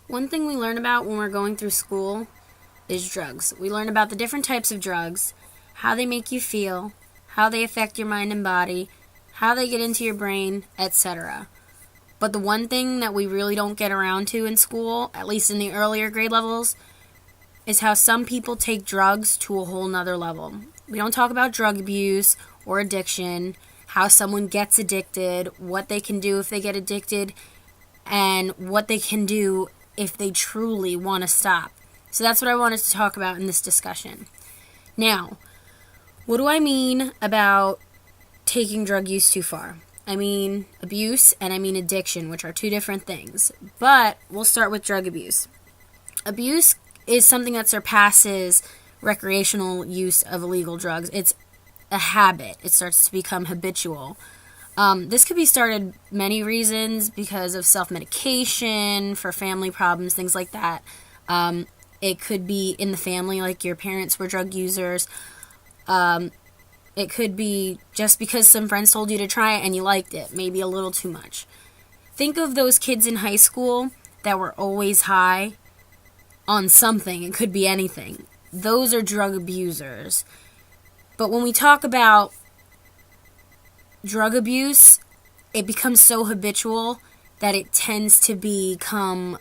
One thing we learn about when we're going through school is drugs. We learn about the different types of drugs, how they make you feel, how they affect your mind and body, how they get into your brain, etc. But the one thing that we really don't get around to in school, at least in the earlier grade levels, is how some people take drugs to a whole nother level. We don't talk about drug abuse or addiction, how someone gets addicted, what they can do if they get addicted, and what they can do if they truly want to stop. So that's what I wanted to talk about in this discussion. Now, what do I mean about taking drug use too far? I mean abuse and I mean addiction, which are two different things. But we'll start with drug abuse. Abuse is something that surpasses recreational use of illegal drugs. It's a habit. It starts to become habitual. This could be started many reasons because of self-medication, for family problems, things like that. It could be in the family, like your parents were drug users. It could be just because some friends told you to try it and you liked it, maybe a little too much. Think of those kids in high school that were always high on something. It could be anything. Those are drug abusers. But when we talk about drug abuse, it becomes so habitual that it tends to become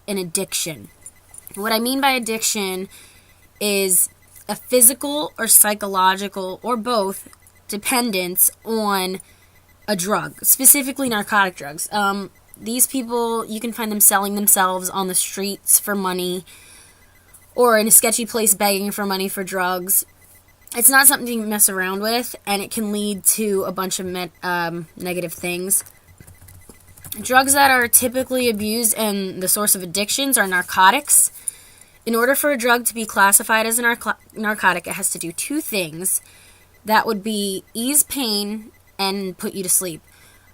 an addiction. What I mean by addiction is a physical or psychological or both dependence on a drug, specifically narcotic drugs. These people, you can find them selling themselves on the streets for money or in a sketchy place begging for money for drugs. It's not something you mess around with, and it can lead to a bunch of negative things. Drugs that are typically abused and the source of addictions are narcotics. In order for a drug to be classified as a narcotic, it has to do two things. That would be ease pain and put you to sleep.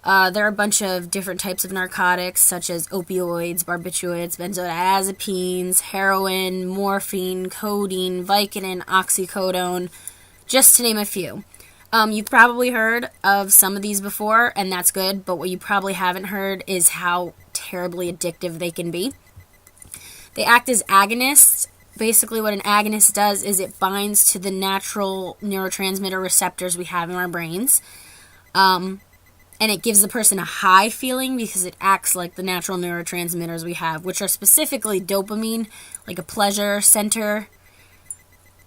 There are a bunch of different types of narcotics, such as opioids, barbiturates, benzodiazepines, heroin, morphine, codeine, Vicodin, oxycodone, just to name a few. You've probably heard of some of these before, and that's good, but what you probably haven't heard is how terribly addictive they can be. They act as agonists. Basically, what an agonist does is it binds to the natural neurotransmitter receptors we have in our brains. And it gives the person a high feeling because it acts like the natural neurotransmitters we have, which are specifically dopamine, like a pleasure center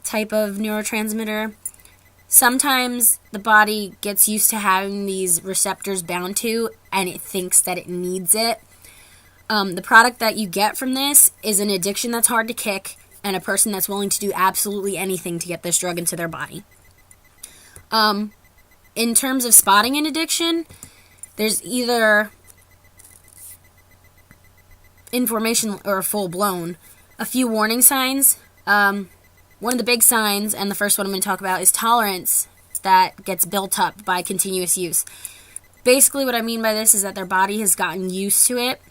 type of neurotransmitter. Sometimes the body gets used to having these receptors bound to, and it thinks that it needs it. The product that you get from this is an addiction that's hard to kick and a person that's willing to do absolutely anything to get this drug into their body. In terms of spotting an addiction, there's either information or full-blown. A few warning signs. One of the big signs, and the first one I'm going to talk about, is tolerance that gets built up by continuous use. Basically, what I mean by this is that their body has gotten used to it,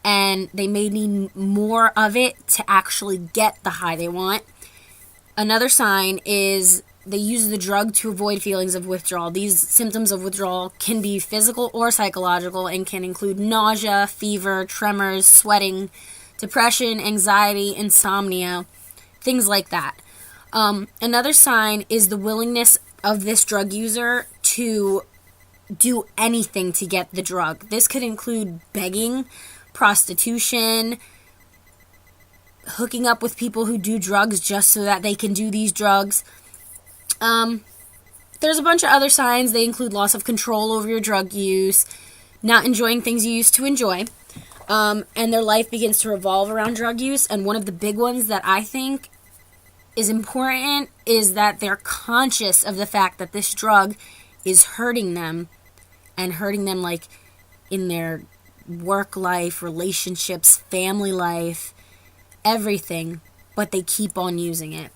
and they may need more of it to actually get the high they want. Another sign is they use the drug to avoid feelings of withdrawal. These symptoms of withdrawal can be physical or psychological and can include nausea, fever, tremors, sweating, depression, anxiety, insomnia, things like that. Another sign is the willingness of this drug user to do anything to get the drug. This could include begging, prostitution, hooking up with people who do drugs just so that they can do these drugs. There's a bunch of other signs. They include loss of control over your drug use, not enjoying things you used to enjoy, and their life begins to revolve around drug use. And one of the big ones that I think is important is that they're conscious of the fact that this drug is hurting them, and hurting them like in their work life, relationships, family life, everything, but they keep on using it.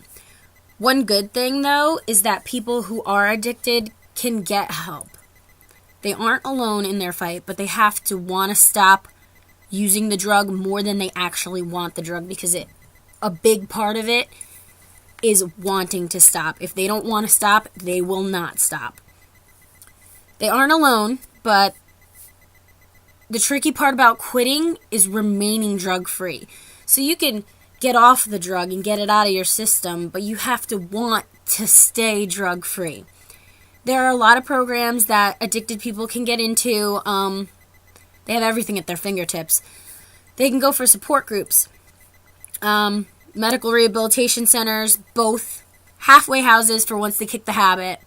One good thing, though, is that people who are addicted can get help. They aren't alone in their fight, but they have to want to stop using the drug more than they actually want the drug, because a big part of it is wanting to stop. If they don't want to stop, they will not stop. They aren't alone, but the tricky part about quitting is remaining drug-free. So you can get off the drug and get it out of your system, but you have to want to stay drug-free. There are a lot of programs that addicted people can get into. They have everything at their fingertips. They can go for support groups, medical rehabilitation centers, both halfway houses for once they kick the habit.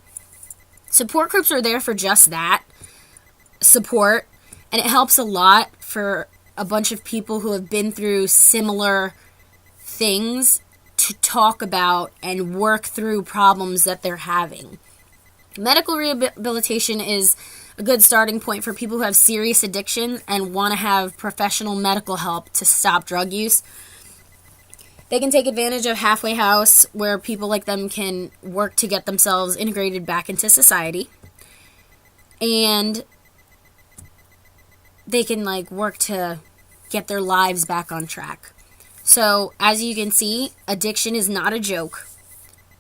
Support groups are there for just that, support, and it helps a lot for a bunch of people who have been through similar things to talk about and work through problems that they're having. Medical rehabilitation is a good starting point for people who have serious addictions and want to have professional medical help to stop drug use. They can take advantage of Halfway House, where people like them can work to get themselves integrated back into society. And they can work to get their lives back on track. So, as you can see, addiction is not a joke,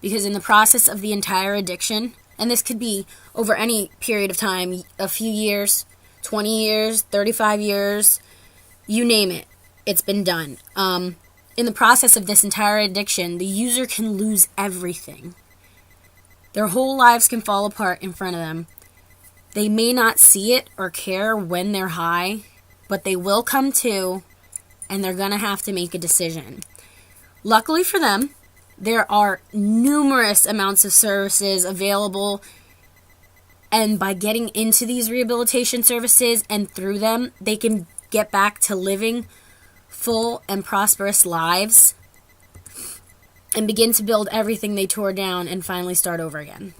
because in the process of the entire addiction, and this could be over any period of time, a few years, 20 years, 35 years, you name it, it's been done. In the process of this entire addiction, the user can lose everything. Their whole lives can fall apart in front of them. They may not see it or care when they're high, but they will come to, and they're going to have to make a decision. Luckily for them, there are numerous amounts of services available, and by getting into these rehabilitation services and through them, they can get back to living full and prosperous lives and begin to build everything they tore down and finally start over again.